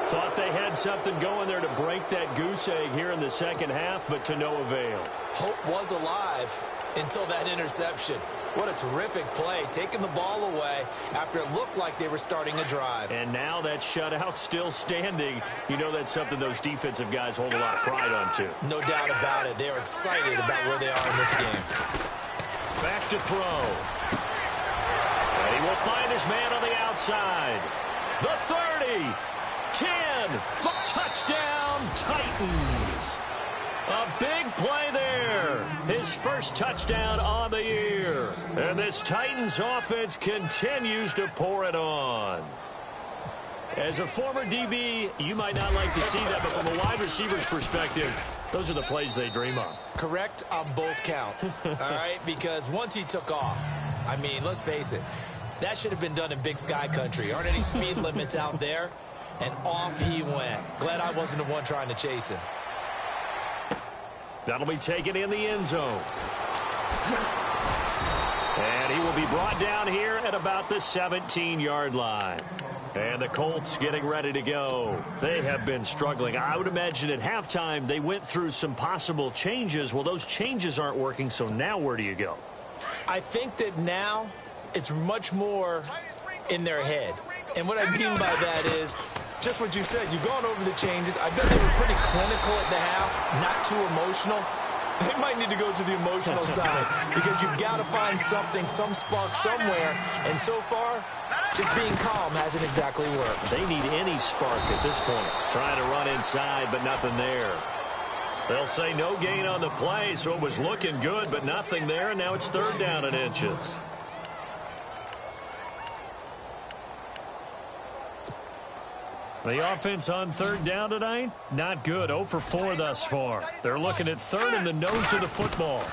Thought they had something going there to break that goose egg here in the second half, but to no avail. Hope was alive until that interception. What a terrific play, taking the ball away after it looked like they were starting a drive. And now that shutout still standing. You know that's something those defensive guys hold a lot of pride on, too. No doubt about it. They are excited about where they are in this game. Back to throw. And he will find his man on the outside. The 30. 10. Touchdown, Titans. A big play there. His first touchdown on the year. And this Titans offense continues to pour it on. As a former DB, you might not like to see that, but from a wide receiver's perspective, those are the plays they dream of. Correct on both counts, all right? Because once he took off, I mean, let's face it, that should have been done in Big Sky country. Aren't any speed limits out there? And off he went. Glad I wasn't the one trying to chase him. That'll be taken in the end zone. And he will be brought down here at about the 17-yard line. And the Colts getting ready to go. They have been struggling. I would imagine at halftime they went through some possible changes. Well, those changes aren't working, so now where do you go? I think that now it's much more in their head. And what I mean by that is just what you said. You've gone over the changes. I bet they were pretty clinical at the half, not too emotional. They might need to go to the emotional side because you've got to find something, some spark somewhere. And so far, just being calm hasn't exactly worked. They need any spark at this point. Trying to run inside, but nothing there. They'll say no gain on the play, so it was looking good, but nothing there. And now it's 3rd down and inches. The offense on 3rd down tonight, not good. 0 for 4 thus far. They're looking at 3rd in the nose of the football.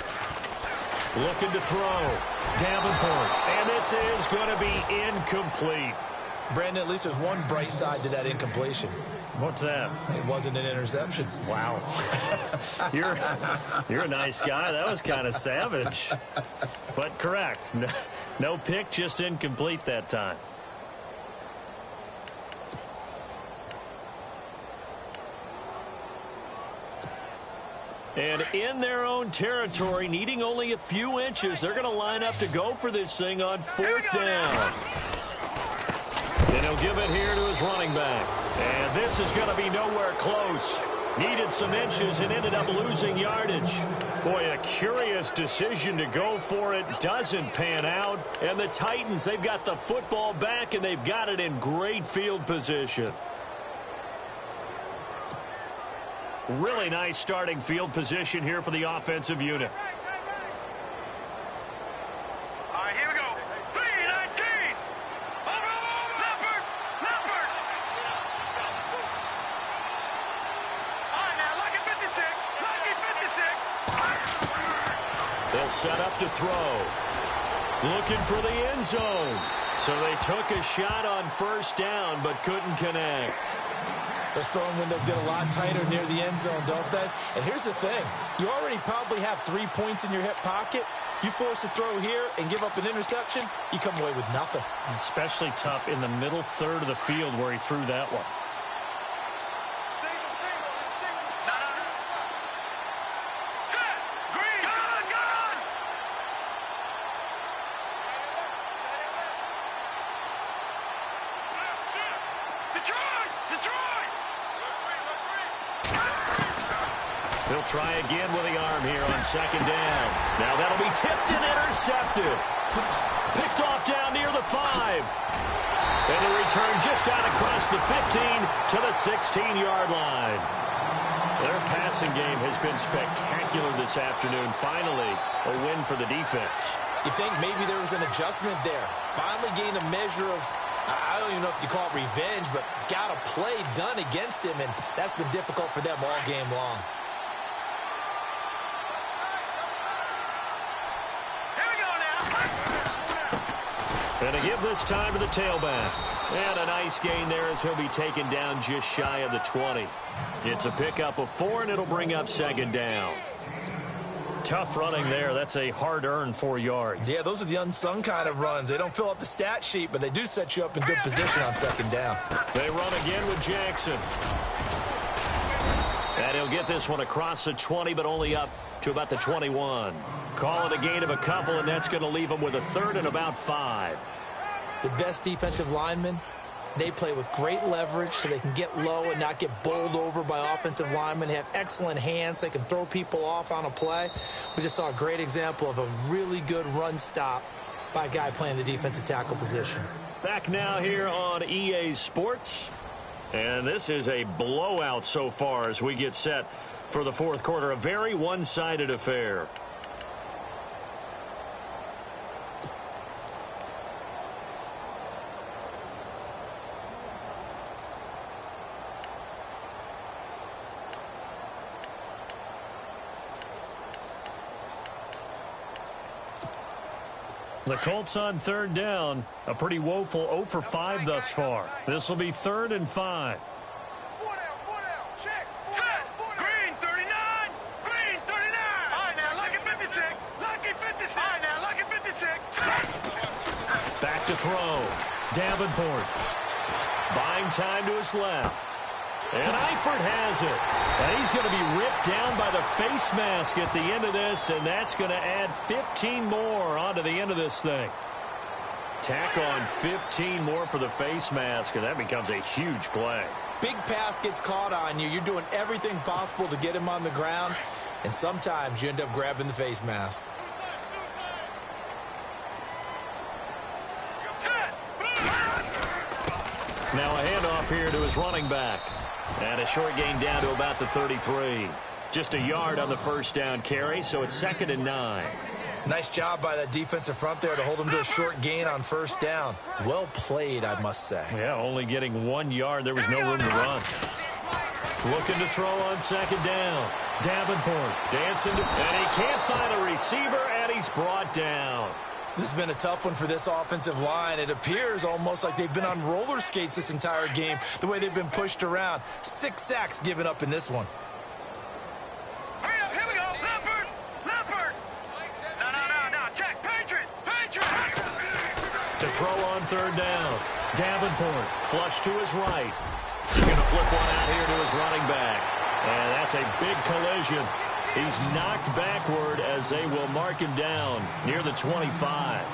Looking to throw. Davenport. And this is going to be incomplete. Brandon, at least there's one bright side to that incompletion. What's that? It wasn't an interception. Wow. You're a nice guy. That was kind of savage. But correct. No pick, just incomplete that time. And in their own territory, needing only a few inches, they're going to line up to go for this thing on 4th down. And he'll give it here to his running back. And this is going to be nowhere close. Needed some inches and ended up losing yardage. Boy, a curious decision to go for it. Doesn't pan out. And the Titans, they've got the football back, and they've got it in great field position. Really nice starting field position here for the offensive unit. All right, here we go. 3-19. Leopard. All right, now, lucky 56. Lucky 56. They'll set up to throw. Looking for the end zone. So they took a shot on first down, but couldn't connect. Those throwing windows get a lot tighter near the end zone, don't they? And here's the thing. You already probably have 3 points in your hip pocket. You force a throw here and give up an interception, you come away with nothing. Especially tough in the middle third of the field where he threw that one. Set. Green. Gun. Detroit. He'll try again with the arm here on second down. Now that'll be tipped and intercepted. Picked off down near the 5. And the return just out across the 15 to the 16-yard line. Their passing game has been spectacular this afternoon. Finally, a win for the defense. You think maybe there was an adjustment there. Finally gained a measure of, I don't even know if you call it revenge, but got a play done against him, and that's been difficult for them all game long. And to give this time to the tailback. And a nice gain there as he'll be taken down just shy of the 20. It's a pickup of 4, and it'll bring up second down. Tough running there. That's a hard-earned 4 yards. Yeah, those are the unsung kind of runs. They don't fill up the stat sheet, but they do set you up in good position on second down. They run again with Jackson. And he'll get this one across the 20, but only up to about the 21. Call it a gain of a couple, and that's going to leave them with a third and about 5. The best defensive linemen, they play with great leverage so they can get low and not get bowled over by offensive linemen. They have excellent hands. They can throw people off on a play. We just saw a great example of a really good run stop by a guy playing the defensive tackle position. Back now here on EA Sports. And this is a blowout so far as we get set for the fourth quarter. A very one-sided affair. The Colts on third down. A pretty woeful 0 for 5 thus far. This will be 3rd and 5. Check. Set. Green 39. Green 39. All right, now, lucky 56. Lucky 56. All right, now, lucky 56. Back to throw. Davenport. Buying time to his left. And Eifert has it. And he's going to be ripped down by the face mask at the end of this, and that's going to add 15 more onto the end of this thing. Tack on 15 more for the face mask, and that becomes a huge play. Big pass gets caught on you. You're doing everything possible to get him on the ground, and sometimes you end up grabbing the face mask. Now a handoff here to his running back. And a short gain down to about the 33. Just a yard on the first down carry, so it's 2nd and 9. Nice job by that defensive front there to hold him to a short gain on first down. Well played, I must say. Yeah, only getting 1 yard. There was no room to run. Looking to throw on second down. Davenport dancing to, and he can't find a receiver, and he's brought down. This has been a tough one for this offensive line. It appears almost like they've been on roller skates this entire game, the way they've been pushed around. 6 sacks given up in this one. Hurry up, here we go. Leopard. No. Check. Patriot. To throw on third down. Davenport flush to his right. He's going to flip one out here to his running back. And that's a big collision. He's knocked backward as they will mark him down near the 25.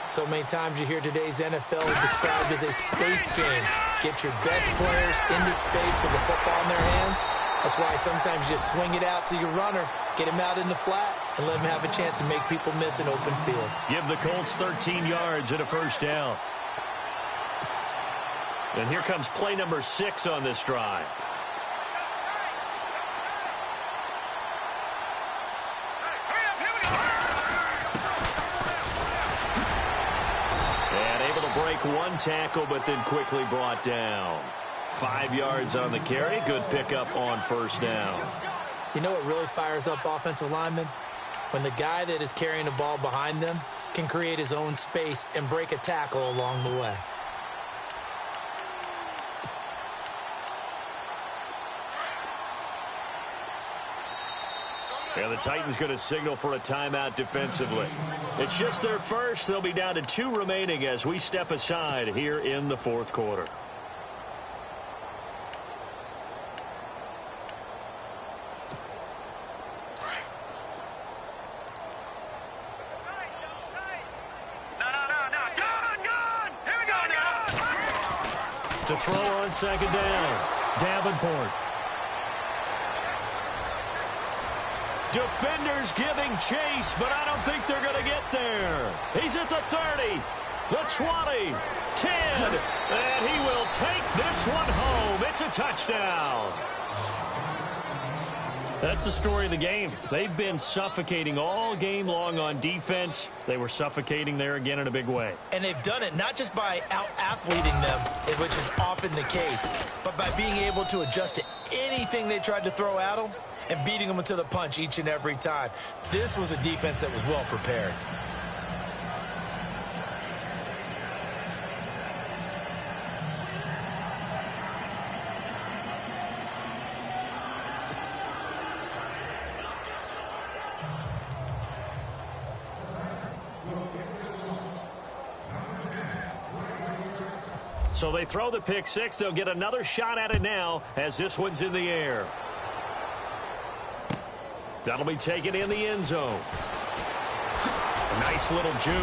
So many times you hear today's NFL described as a space game. Get your best players into space with the football in their hands. That's why sometimes you just swing it out to your runner, get him out in the flat, and let him have a chance to make people miss an open field. Give the Colts 13 yards and a first down. And here comes play number 6 on this drive. Break one tackle, but then quickly brought down. 5 yards on the carry. Good pickup on first down. You know what really fires up offensive linemen? When the guy that is carrying the ball behind them can create his own space and break a tackle along the way. Yeah, the Titans going to signal for a timeout defensively. It's just their first. They'll be down to 2 remaining as we step aside here in the fourth quarter. Here we go now. To throw on second down, Davenport. Defenders giving chase, but I don't think they're going to get there. He's at the 30, the 20, 10, and he will take this one home. It's a touchdown. That's the story of the game. They've been suffocating all game long on defense. They were suffocating there again in a big way. And they've done it not just by out-athleting them, which is often the case, but by being able to adjust to anything they tried to throw at them and beating them into the punch each and every time. This was a defense that was well prepared. So they throw the pick six. They'll get another shot at it now as this one's in the air. That'll be taken in the end zone. A nice little juke.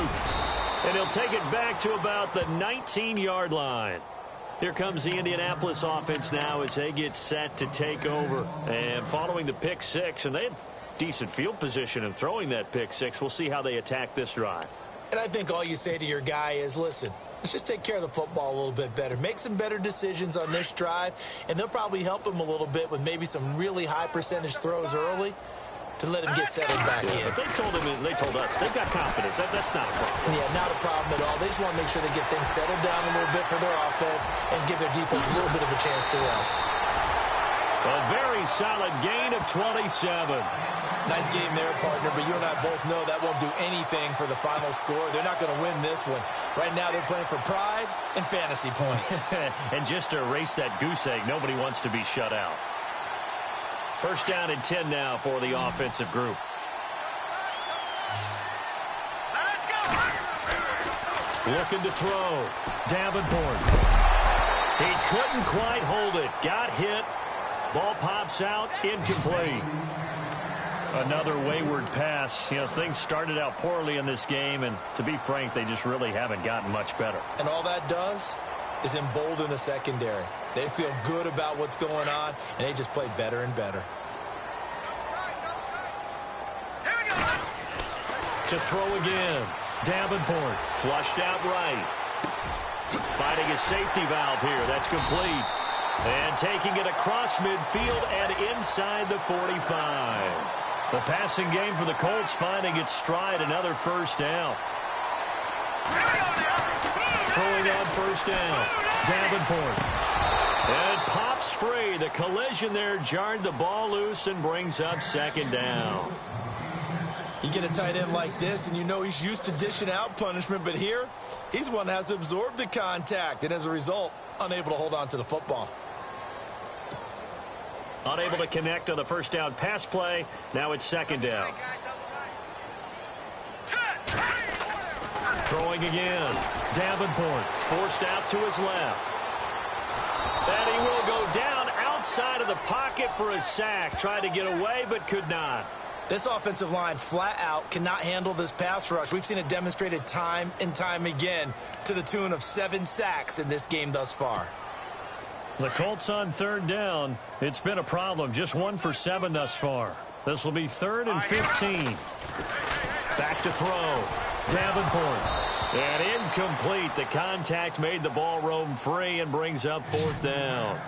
And he'll take it back to about the 19-yard line. Here comes the Indianapolis offense now as they get set to take over. And following the pick six, and they had decent field position in throwing that pick six. We'll see how they attack this drive. And I think all you say to your guy is, listen, let's just take care of the football a little bit better. Make some better decisions on this drive, and they'll probably help him a little bit with maybe some really high percentage throws early to let him get settled back in. But they told us they've got confidence. That's not a problem. Yeah, not a problem at all. They just want to make sure they get things settled down a little bit for their offense and give their defense a little bit of a chance to rest. A very solid gain of 27. Nice game there, partner, but you and I both know that won't do anything for the final score. They're not going to win this one. Right now they're playing for pride and fantasy points. And just to erase that goose egg, nobody wants to be shut out. First down and 10 now for the offensive group. Let's go. Looking to throw. Davenport. He couldn't quite hold it. Got hit. Ball pops out. Incomplete. Another wayward pass. You know, things started out poorly in this game, and to be frank, they just really haven't gotten much better. And all that does is embolden the secondary. They feel good about what's going on, and they just play better and better. Here we go. To throw again. Davenport flushed out right. Finding a safety valve here. That's complete. And taking it across midfield and inside the 45. The passing game for the Colts finding its stride. Another first down. Throwing on first down. Davenport. And pops free. The collision there jarred the ball loose and brings up second down. You get a tight end like this, and you know he's used to dishing out punishment, but here, he's the one that has to absorb the contact, and as a result, unable to hold on to the football. Unable to connect on the first down pass play. Now it's second down. Throwing again. Davenport forced out to his left. And he will go down outside of the pocket for a sack. Tried to get away, but could not. This offensive line flat out cannot handle this pass rush. We've seen it demonstrated time and time again to the tune of 7 sacks in this game thus far. The Colts on third down. It's been a problem. Just 1 for 7 thus far. This will be 3rd and 15. Back to throw. Davenport. And incomplete. The contact made the ball roam free and brings up 4th down.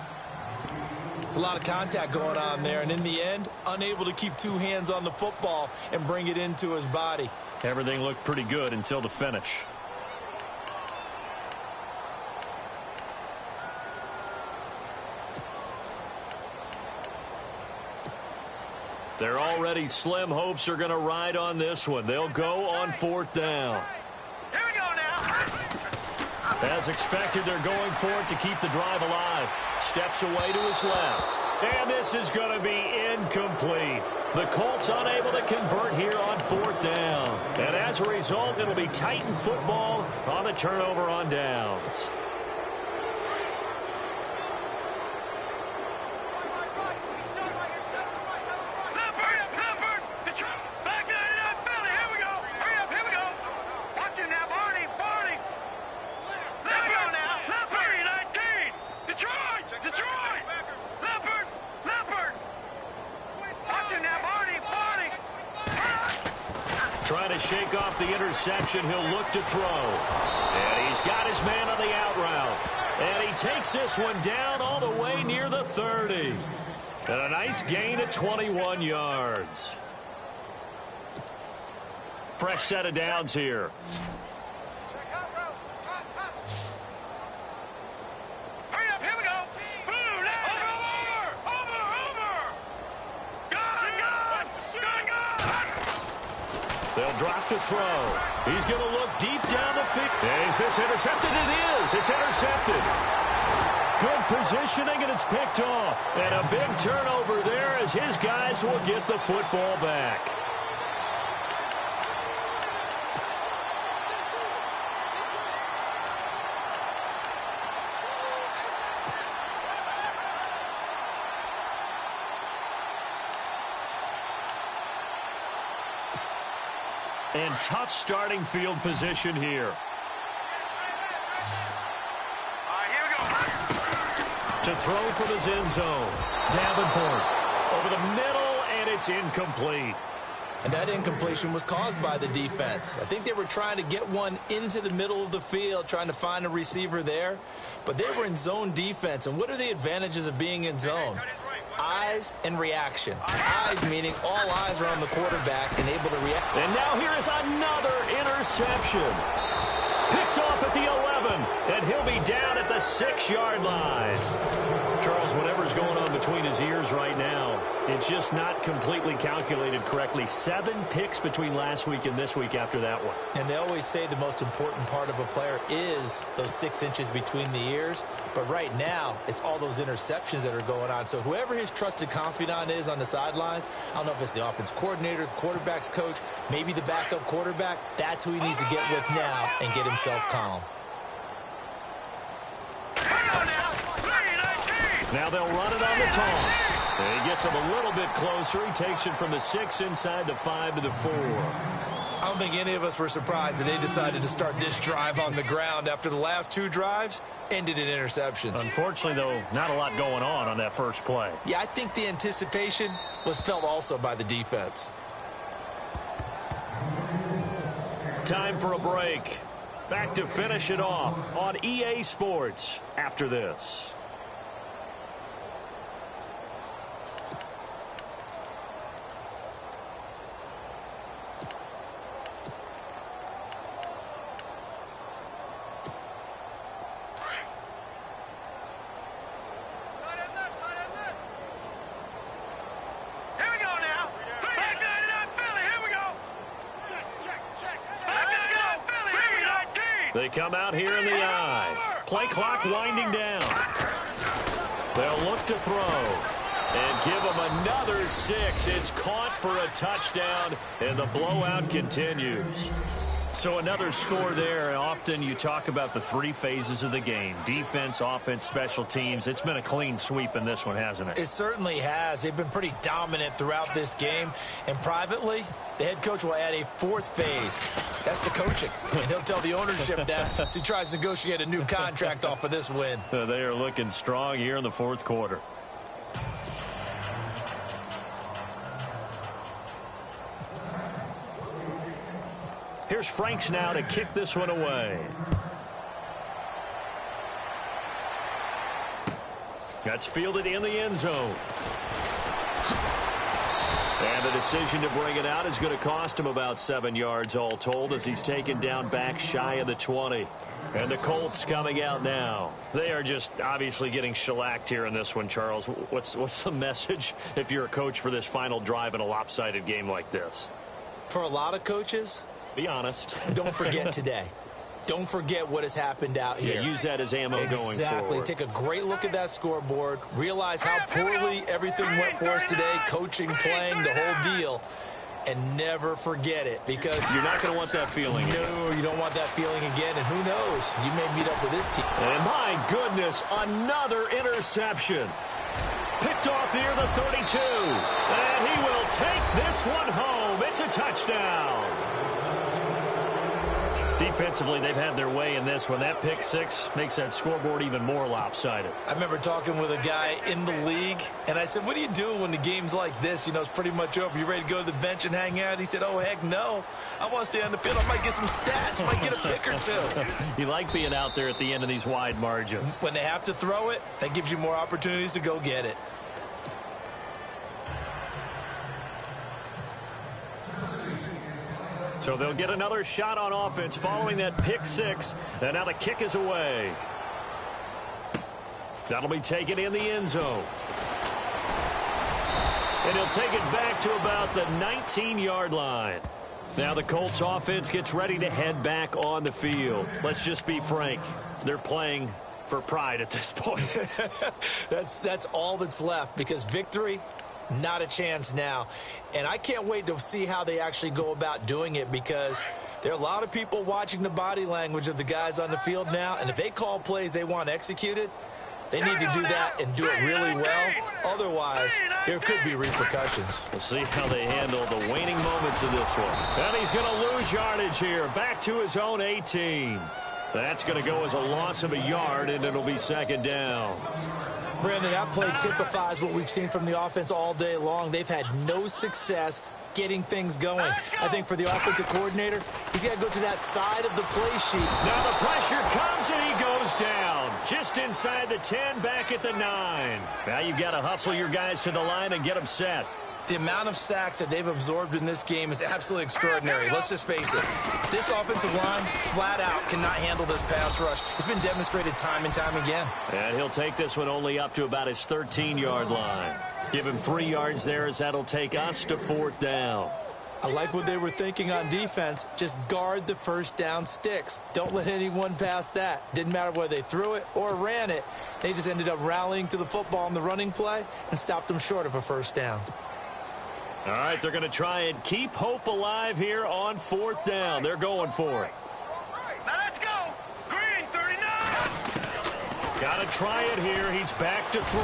It's a lot of contact going on there, and in the end, unable to keep 2 hands on the football and bring it into his body. Everything looked pretty good until the finish. Their already slim hopes are going to ride on this one. They'll go on 4th down. Here we go now. As expected, they're going for it to keep the drive alive. Steps away to his left. And this is going to be incomplete. The Colts unable to convert here on 4th down. And as a result, it'll be Titan football on the turnover on downs. Trying to shake off the interception. He'll look to throw. And he's got his man on the out route. And he takes this one down all the way near the 30. And a nice gain of 21 yards. Fresh set of downs here. They'll drop to throw. He's going to look deep down the field. Is this intercepted? It is. It's intercepted. Good positioning, and it's picked off. And a big turnover there as his guys will get the football back. And tough starting field position here. Here we go. To throw for the end zone. Davenport over the middle, and it's incomplete. And that incompletion was caused by the defense. I think they were trying to get one into the middle of the field, trying to find a receiver there. But they were in zone defense. And what are the advantages of being in zone? Eyes and reaction. Eyes meaning all eyes are on the quarterback and able to react. And now here is another interception. Picked off at the 11, and he'll be down at the 6-yard line. Charles, whatever's going on between his ears right now, it's just not completely calculated correctly. 7 picks between last week and this week after that one. And they always say the most important part of a player is those 6 inches between the ears. But right now, it's all those interceptions that are going on. So whoever his trusted confidant is on the sidelines, I don't know if it's the offense coordinator, the quarterback's coach, maybe the backup quarterback, that's who he needs to get with now and get himself calm. Now they'll run it on the toss. And he gets him a little bit closer. He takes it from the 6 inside the 5 to the 4. I don't think any of us were surprised that they decided to start this drive on the ground after the last 2 drives ended in interceptions. Unfortunately, though, not a lot going on that first play. Yeah, I think the anticipation was felt also by the defense. Time for a break. Back to finish it off on EA Sports after this. They come out here in the eye. Play clock winding down. They'll look to throw. And give them another 6. It's caught for a touchdown, and the blowout continues. So another score there, and often you talk about the three phases of the game. Defense, offense, special teams. It's been a clean sweep in this one, hasn't it? It certainly has. They've been pretty dominant throughout this game. And privately, the head coach will add a fourth phase. That's the coaching. And he'll tell the ownership that as he tries to negotiate a new contract off of this win. They are looking strong here in the fourth quarter. Here's Franks now to kick this one away. That's fielded in the end zone. And the decision to bring it out is going to cost him about 7 yards all told as he's taken down back shy of the 20. And the Colts coming out now. They are just obviously getting shellacked here in this one, Charles. What's the message if you're a coach for this final drive in a lopsided game like this? For a lot of coaches, be honest. Don't forget today. Don't forget what has happened out here. Yeah, use that as ammo going forward. Exactly. Take a great look at that scoreboard. Realize how poorly everything went for us today. Coaching, playing, the whole deal. And never forget it because you're not going to want that feeling. No, you don't want that feeling again. And who knows? You may meet up with this team. And my goodness, another interception. Picked off near the 32. And he will take this one home. It's a touchdown. Defensively, they've had their way in this one. That pick six makes that scoreboard even more lopsided. I remember talking with a guy in the league, and I said, what do you do when the game's like this? You know, it's pretty much over. You ready to go to the bench and hang out? He said, oh, heck no. I want to stay on the field. I might get some stats. Might get a pick or two. You like being out there at the end of these wide margins. When they have to throw it, that gives you more opportunities to go get it. So they'll get another shot on offense following that pick six. And now the kick is away. That'll be taken in the end zone. And he'll take it back to about the 19-yard line. Now the Colts offense gets ready to head back on the field. Let's just be frank. They're playing for pride at this point. That's all that's left because victory, not a chance now. And I can't wait to see how they actually go about doing it because there are a lot of people watching the body language of the guys on the field now. And if they call plays they want executed, they need to do that and do it really well. Otherwise, there could be repercussions. We'll see how they handle the waning moments of this one. And he's going to lose yardage here. Back to his own 18. That's going to go as a loss of a yard, and it'll be second down. Brandon, that play typifies what we've seen from the offense all day long. They've had no success getting things going. I think for the offensive coordinator, he's got to go to that side of the play sheet. Now the pressure comes, and he goes down. Just inside the 10, back at the 9. Now you've got to hustle your guys to the line and get them set. The amount of sacks that they've absorbed in this game is absolutely extraordinary. Let's just face it. This offensive line, flat out, cannot handle this pass rush. It's been demonstrated time and time again. And he'll take this one only up to about his 13-yard line. Give him 3 yards there as that'll take us to fourth down. I like what they were thinking on defense. Just guard the first down sticks. Don't let anyone pass that. Didn't matter whether they threw it or ran it. They just ended up rallying to the football in the running play and stopped them short of a first down. All right, they're going to try and keep hope alive here on fourth down. They're going for it. Now let's go. Green, 39. Got to try it here. He's back to throw.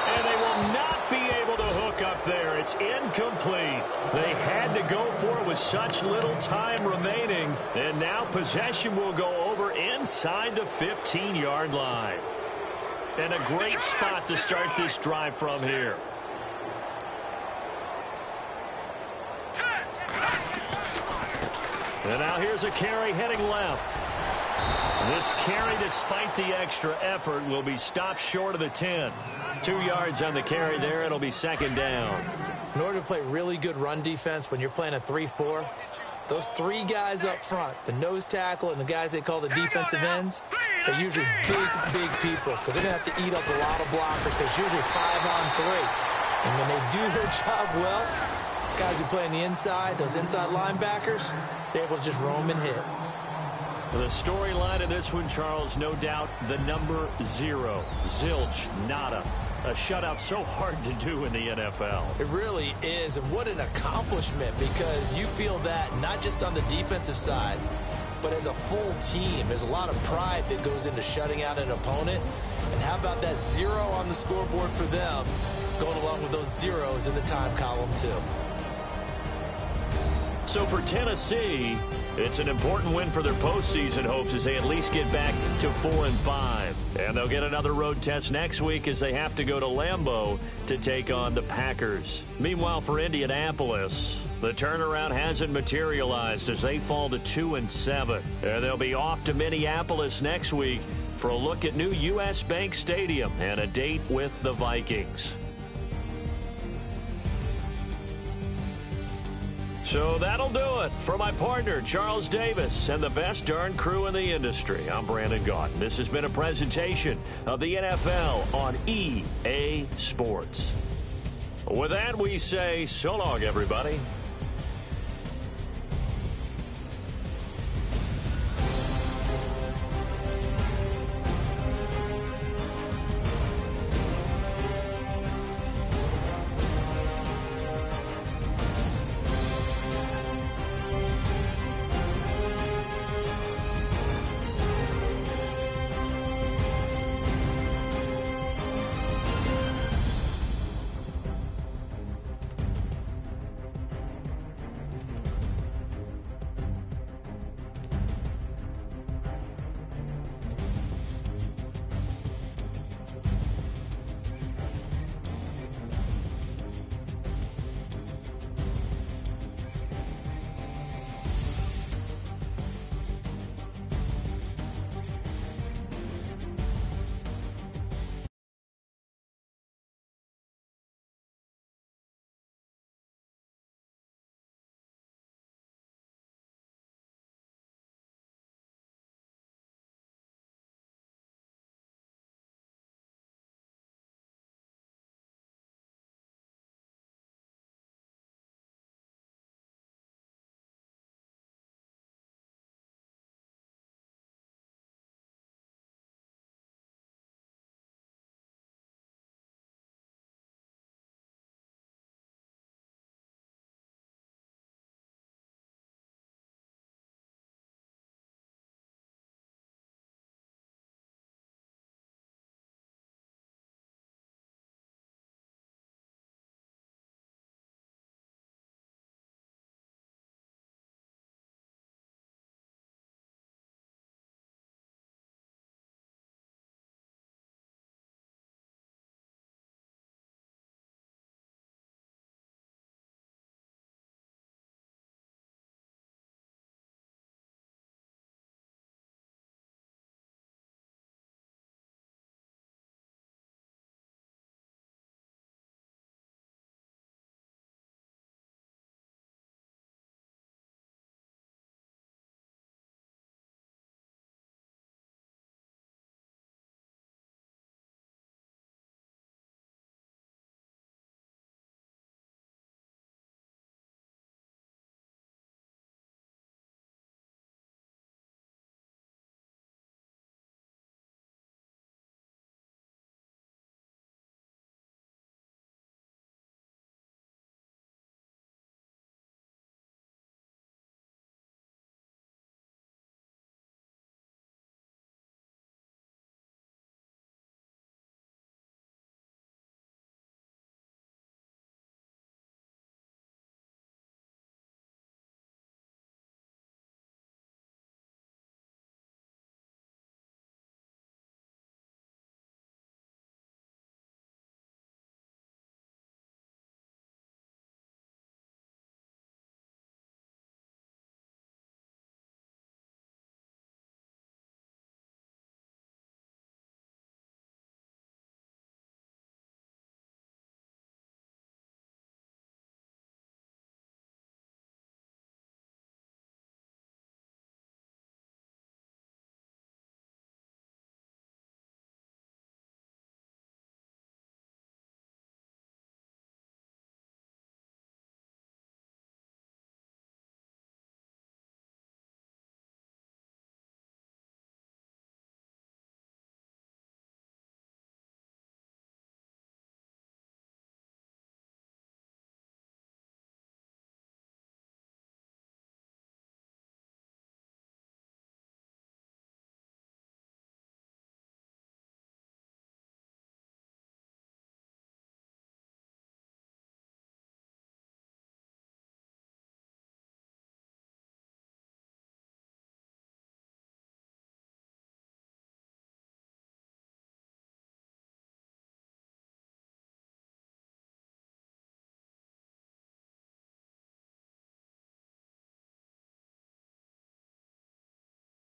And they will not be able to hook up there. It's incomplete. They had to go for it with such little time remaining. And now possession will go over inside the 15-yard line. And a great spot to start this drive from here. And now here's a carry heading left. This carry, despite the extra effort, will be stopped short of the 10. 2 yards on the carry there. It'll be second down. In order to play really good run defense when you're playing a 3-4, those 3 guys up front, the nose tackle and the guys they call the defensive ends, they're usually big people because they're going to have to eat up a lot of blockers because usually 5-on-3. And when they do their job well, guys who play on the inside, those inside linebackers, they're able to just roam and hit. The storyline of this one, Charles, no doubt the number 0. Zilch, nada. A shutout so hard to do in the NFL. It really is, and what an accomplishment, because you feel that not just on the defensive side, but as a full team. There's a lot of pride that goes into shutting out an opponent. And how about that 0 on the scoreboard for them, going along with those zeros in the time column, too. So for Tennessee, it's an important win for their postseason hopes as they at least get back to 4-5. And they'll get another road test next week as they have to go to Lambeau to take on the Packers. Meanwhile, for Indianapolis, the turnaround hasn't materialized as they fall to 2-7. And they'll be off to Minneapolis next week for a look at new U.S. Bank Stadium and a date with the Vikings. So that'll do it. For my partner, Charles Davis, and the best darn crew in the industry, I'm Brandon Gaudin. This has been a presentation of the NFL on EA Sports. With that, we say so long, everybody.